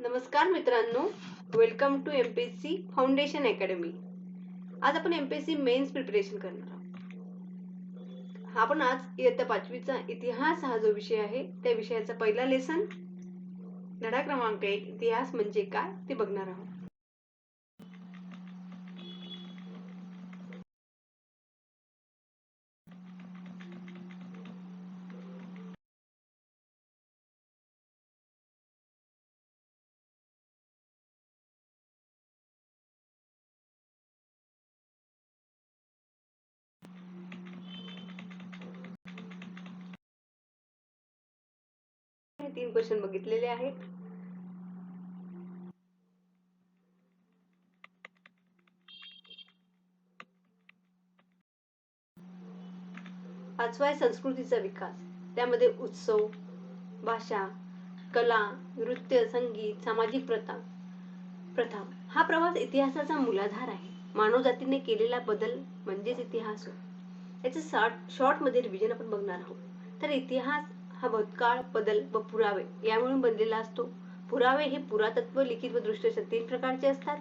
नमस्कार मित्रांनो, welcome to MPSC foundation academy. आज आपण एमपीएससी मेन्स प्रिपरेशन करणार आहोत. आपण आज इयत्ता 5वीचा इतिहास हा जो विषय आहे त्या विषयाचा पहिला लेसन धडा क्रमांक 1 इतिहास म्हणजे काय ते बघणार आहोत. हे 3 क्वेश्चन बघितलेले आहेत. पाचवा आहे संस्कृतीचा विकास. त्यामध्ये उत्सव, भाषा, कला, नृत्य, संगीत, सामाजिक प्रथा हा प्रवास इतिहासाचा मूलाधार आहे. मानवजातीने केलेला बदल म्हणजेच इतिहास. याचे शॉर्ट मध्ये रिव्हिजन आपण बघणार आहोत. तर इतिहास हा भूतकाळ, बदल व पुरावे यामुळे बनलेला असतो. पुरावे हे पुरातत्व, लिखित व दृश्य अशा 3 प्रकारचे असतात.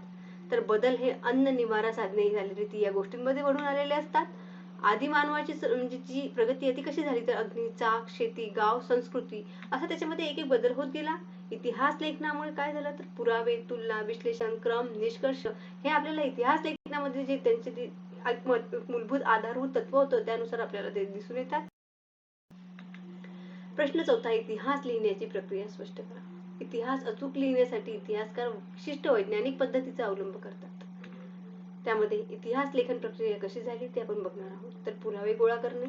तर बदल हे अन्न, निवारा, साधने, रीती या गोष्टींमध्ये घडून आलेले असतात. आदी मानवाची म्हणजे जी प्रगती आहे ती कशी झाली, तर अग्नी, चाक, शेती, गाव, संस्कृती असा त्याच्यामध्ये एक एक बदल होत गेला. इतिहास लेखनामुळे काय झालं, तर पुरावे, तुलना, विश्लेषण, क्रम, निष्कर्ष हे आपल्याला इतिहास लेखनामध्ये जे त्यांचे मूलभूत आधारभूत तत्व होतं त्यानुसार आपल्याला ते दिसून येतात. प्रश्न चौथा, इतिहास लिहिण्याची प्रक्रिया स्पष्ट करा. इतिहास अचूक लिहिण्यासाठी इतिहासकार विशिष्ट वैज्ञानिक पद्धतीचा अवलंब करतात. त्यामध्ये इतिहास लेखन प्रक्रिया कशी झाली ते आपण बघणार आहोत. तर पुरावे गोळा करणे,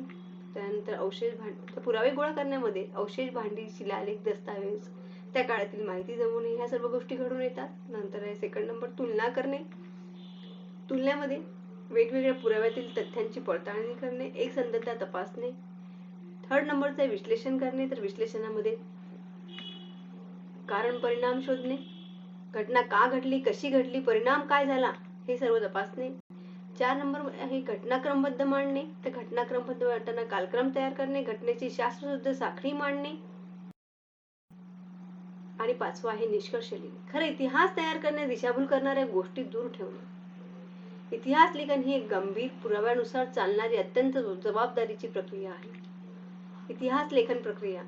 त्यानंतर अवशेष भांडी. पुरावे गोळा करण्यामध्ये अवशेष, भांडी, शिलालेख, दस्तावेज, त्या काळातील माहिती जमवणे ह्या सर्व गोष्टी घडून येतात. नंतर आहे सेकंड नंबर तुलना करणे. तुलनेमध्ये वेगवेगळ्या पुराव्यातील तथ्यांची पडताळणी करणे, एकसंधता तपासणे. थर्ड नंबरचं आहे विश्लेषण करणे. तर विश्लेषणामध्ये कारण परिणाम शोधणे, घटना का घडली, कशी घडली, परिणाम काय झाला हे सर्व तपासणे. 4 नंबर आहे घटनाक्रमबद्ध मांडणे. तर घटनाक्रमबद्ध मांडताना कालक्रम तयार करणे, घटनेची शास्त्रशुद्ध साखळी मांडणे. आणि 5वा आहे निष्कर्ष लिहिणे. खरं इतिहास तयार करणे, दिशाभूल करणाऱ्या गोष्टी दूर ठेवणे. इतिहास लेखन ही एक गंभीर पुराव्यानुसार चालणारी अत्यंत जबाबदारीची प्रक्रिया आहे. इतिहास लेखन प्रक्रिया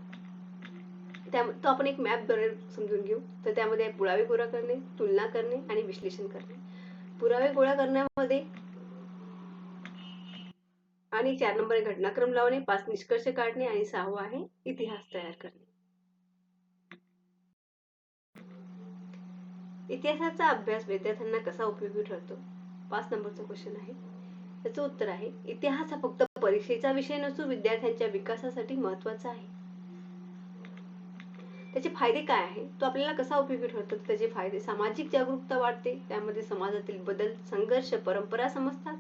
तो आपण एक मॅप द्वारे समजून घेऊ. तर त्यामध्ये पुरावे गोळा करणे, तुलना करणे आणि विश्लेषण करणे. पुरावे गोळा करण्यामध्ये आणि 4 नंबर आहे घटनाक्रम लावणे, 5 निष्कर्ष काढणे आणि 6वा आहे इतिहास तयार करणे. इतिहासाचा अभ्यास विद्यार्थ्यांना कसा उपयोगी ठरतो? 5 नंबरचा क्वेश्चन आहे. त्याचं उत्तर आहे इतिहास हा फक्त परीक्षेचा विषय नसून विद्यार्थ्यांच्या विकासासाठी महत्त्वाचा आहे. त्याचे फायदे काय आहे, तो आपल्याला कसा उपयोगी ठरतो? त्याचे फायदे: सामाजिक जागरूकता वाढते, त्यामध्ये समाजातील बदल, संघर्ष, परंपरा समजतात.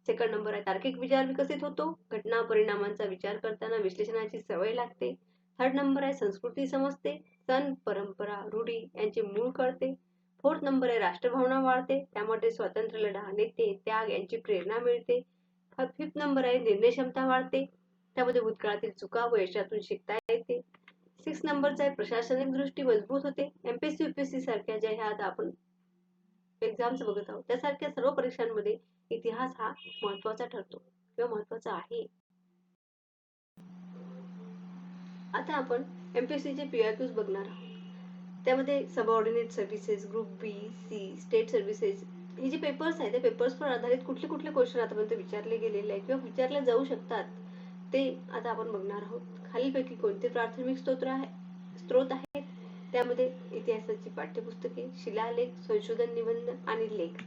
सेकंड नंबर आहे तार्किक विचार विकसित होतो, घटना परिणामांचा विचार करताना विश्लेषणाची सवय लागते. थर्ड नंबर आहे संस्कृती समजते, सण, परंपरा, रूढी यांचे मूळ कळते. फोर्थ नंबर आहे राष्ट्रभावना वाढते, त्यामध्ये स्वातंत्र्य लढा, नेते, त्याग यांची प्रेरणा मिळते. फिफ्थ नंबर आहे निर्णय क्षमता वाढते, त्यामध्ये भूतकाळातील चुका व यशातून शिकता येते. 6 नंबरचा आहे प्रशासनिक दृष्टी मजबूत होते. एमपीएससी यूपीएससी सारख्या ज्या ह्या आता आपण एक्झाम्स बघत आहोत त्यासारख्या सर्व परीक्षांमध्ये इतिहास हा महत्त्वाचा ठरतो किंवा महत्त्वाचा आहे. आता आपण एमपीएससीचे पीआयक्यूज बघणार आहोत. त्यामध्ये सबऑर्डिनेट सर्व्हिसेस, ग्रुप बी, सी, स्टेट सर्व्हिसेस हे जे पेपर्स आहेत त्या पेपर्सवर आधारित कुठले कुठले क्वेश्चन आतापर्यंत विचारले गेलेले आहेत किंवा विचारले जाऊ शकतात ते आता आपण बघणार आहोत. खालीलपैकी कोणते प्राथमिक स्त्रोत आहेत? त्यामध्ये इतिहासाची पाठ्यपुस्तके, शिलालेख, संशोधन निबंध आणि लेख.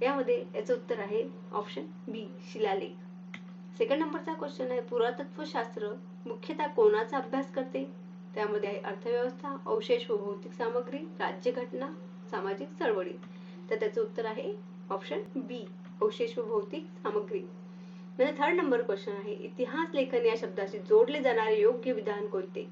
यामध्ये याचं उत्तर आहे ऑप्शन बी, शिलालेख. सेकंड नंबरचा क्वेश्चन आहे पुरातत्व शास्त्र मुख्यतः कोणाचा अभ्यास करते? त्यामध्ये आहे अर्थव्यवस्था, अवशेष व भौतिक सामग्री, राज्यघटना, सामाजिक चळवळी. तर त्याचं उत्तर आहे ऑप्शन बी, अवशेष व भौतिक सामग्री. थर्ड नंबर क्वेश्चन आहे इतिहास लेखन या शब्दाशी जोडले जाणारे योग्य विधान कोणते?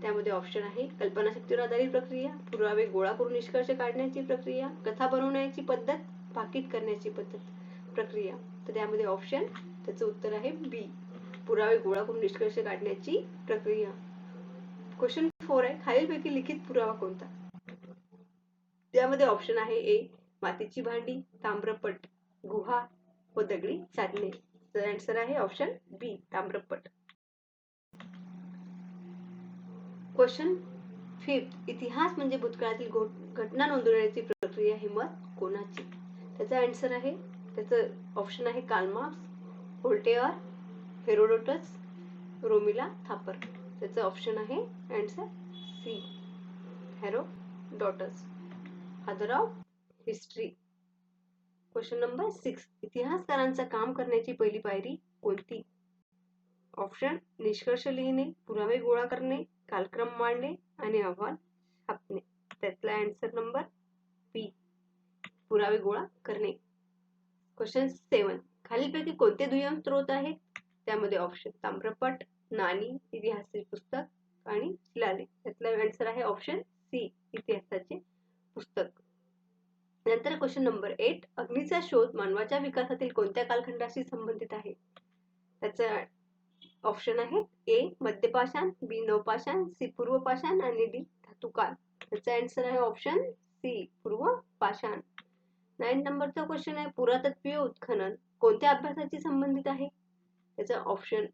त्यामध्ये ऑप्शन आहे कल्पनाशक्तीवर आधारित प्रक्रिया, पुरावे गोळा करून निष्कर्ष काढण्याची प्रक्रिया, कथा बनवण्याची पद्धत, भाकीत करण्याची प्रक्रिया. तर त्यामध्ये ऑप्शन त्याचं उत्तर आहे बी, पुरावे गोळा करून निष्कर्ष काढण्याची प्रक्रिया. क्वेश्चन 4 आहे खालीलपैकी लिखित पुरावा कोणता? ज्यामध्ये ऑप्शन आहे ए मातीची भांडी, ताम्रपट, गुहा व दगडी साधने. तर आन्सर आहे ऑप्शन बी ताम्रपट. क्वेश्चन 5. इतिहास म्हणजे भूतकाळातील घटना नोंदवण्याची प्रक्रिया ही मत कोणाची? त्याचा आन्सर आहे, त्याचं ऑप्शन आहे Karl Marx, Voltaire, Herodotus, Romila Thapar. त्याचं ऑप्शन आहे answer C Herodotus, father of history. Question number 6. इतिहासकारांचा काम करण्याची पहिली पायरी कोणती? ऑप्शन निष्कर्ष लिहिणे, पुरावे गोळा करणे, कालक्रम मांडणे आणि अहवाल छापणे. त्यातला आन्सर नंबर बी पुरावे गोळा करणे. क्वेश्चन 7. खालीलपैकी कोणते दुय्यम स्रोत आहेत? त्यामध्ये ऑप्शन ताम्रपट, नाणी, इतिहासाचे पुस्तक आणि शिलालेख. त्यातला आन्सर आहे ऑप्शन सी इतिहासाचे पुस्तक. नंतर क्वेश्चन नंबर 8. अग्नीचा शोध मानवाच्या विकासातील कोणत्या कालखंडाशी संबंधित आहे? त्याचा ऑप्शन आहे ए मध्यपाषाण, बी नवपाषाण, सी पूर्वपाषाण आणि डी धातुकाल. त्याचा आन्सर आहे ऑप्शन सी पूर्वपाषाण. 9 नंबरचा क्वेश्चन आहे पुरातत्वीय उत्खनन कोणत्या अभ्यासाशी संबंधित आहे? त्याचा ऑप्शन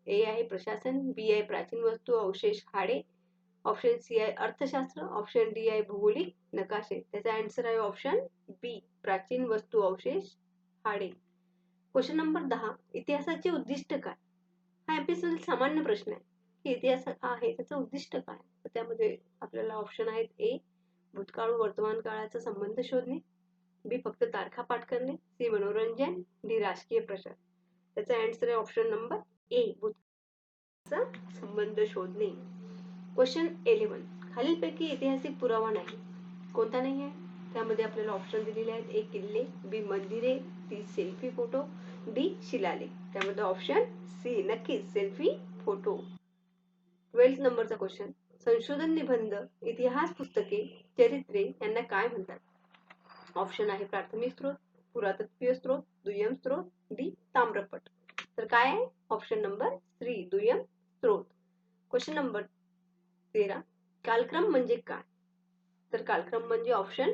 ए आहे प्रशासन, बी आहे प्राचीन वस्तू अवशेष हाडे, ऑप्शन सी आहे अर्थशास्त्र, ऑप्शन डी आहे भौगोलिक नकाशे. त्याचा आन्सर आहे ऑप्शन बी प्राचीन वस्तू अवशेष हाडे. Question number 10. इतिहासाचे उद्दिष्ट काय? हा एमपीएससीमधील सामान्य प्रश्न आहे की इतिहास आहे त्याचं उद्दिष्ट काय? तर त्यामध्ये आपल्याला ऑप्शन आहेत ए भूतकाळ व वर्तमान काळाचा संबंध शोधणे, बी फक्त तारखा पाठ करणे, सी मनोरंजन, डी राजकीय प्रचार. त्याचा आन्सर आहे ऑप्शन नंबर ए भूतकाळाचा संबंध शोधणे. क्वेश्चन 11. खालीलपैकी ऐतिहासिक पुरावा नाही कोणता नाही आहे? त्यामध्ये आपल्याला ऑप्शन दिलेले आहेत ए किल्ले, बी मंदिरे, सी सेल्फी फोटो, डी शिलालेख. त्यामध्ये ऑप्शन सी नक्कीच सेल्फी फोटो. 12 नंबरचा क्वेश्चन संशोधन निबंध, इतिहास पुस्तके, चरित्रे यांना काय म्हणतात? ऑप्शन आहे प्राथमिक स्रोत, पुरातत्वीय स्रोत, दुय्यम स्रोत, डी ताम्रपट. तर काय आहे ऑप्शन नंबर 3 दुय्यम स्रोत. Question number 13. कालक्रम म्हणजे काय? तर कालक्रम म्हणजे ऑप्शन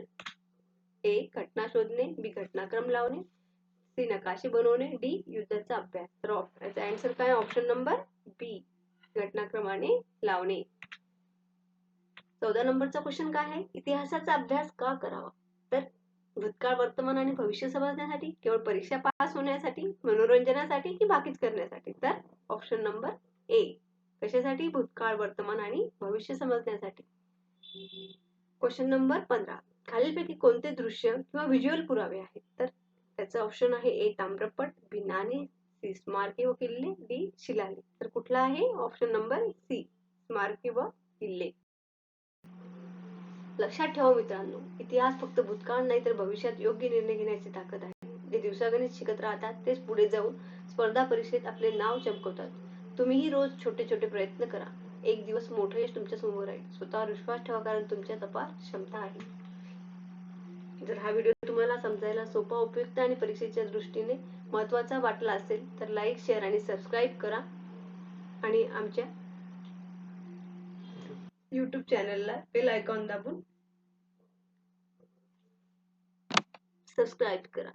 ए घटना शोधणे, बी घटनाक्रम लावणे, सी नकाशे बनवणे, डी युद्धाचा अभ्यास. तर याचा आन्सर काय ऑप्शन नंबर बी घटनाक्रमाने लावणे. 14 नंबरचा क्वेश्चन काय आहे इतिहासाचा अभ्यास का करावा? तर भूतकाळ वर्तमान आणि भविष्य समजण्यासाठी, केवळ परीक्षा पास होण्यासाठी, मनोरंजनासाठी की बाकीच करण्यासाठी? तर ऑप्शन नंबर ए कशासाठी? भूतकाळ वर्तमान आणि भविष्य समजण्यासाठी. Question number 15. खालीलपैकी कोणते दृश्य किंवा व्हिज्युअल पुरावे आहेत? तर त्याचं ऑप्शन आहे ए ताम्रपट, बी नाणे, सी स्मारके व किल्ले, डी शिलालेख. तर कुठला आहे ऑप्शन नंबर सी स्मारके व किल्ले. लक्षात ठेवा मित्रांनो, इतिहास फक्त भूतकाळ नाही तर भविष्यात योग्य निर्णय घेण्याची ताकद आहे. जे दिवसागणिक शिकत राहतात तेच पुढे जाऊन स्पर्धा परीक्षेत आपले नाव चमकवतात. तुम्हीही रोज छोटे छोटे प्रयत्न करा. एक दिवस मोठं यश तुमच्या समोर आहे. स्वतःवर विश्वास ठेवा कारण तुमच्यात अपार क्षमता आहे. जर हा व्हिडिओ तुम्हाला समजायला सोपा, उपयुक्त आणि परीक्षेच्या दृष्टीने महत्त्वाचा वाटला असेल तर लाईक, शेअर आणि सबस्क्राईब करा आणि आमच्या YouTube चॅनलला बेल आयकॉन दाबून सबस्क्राईब करा.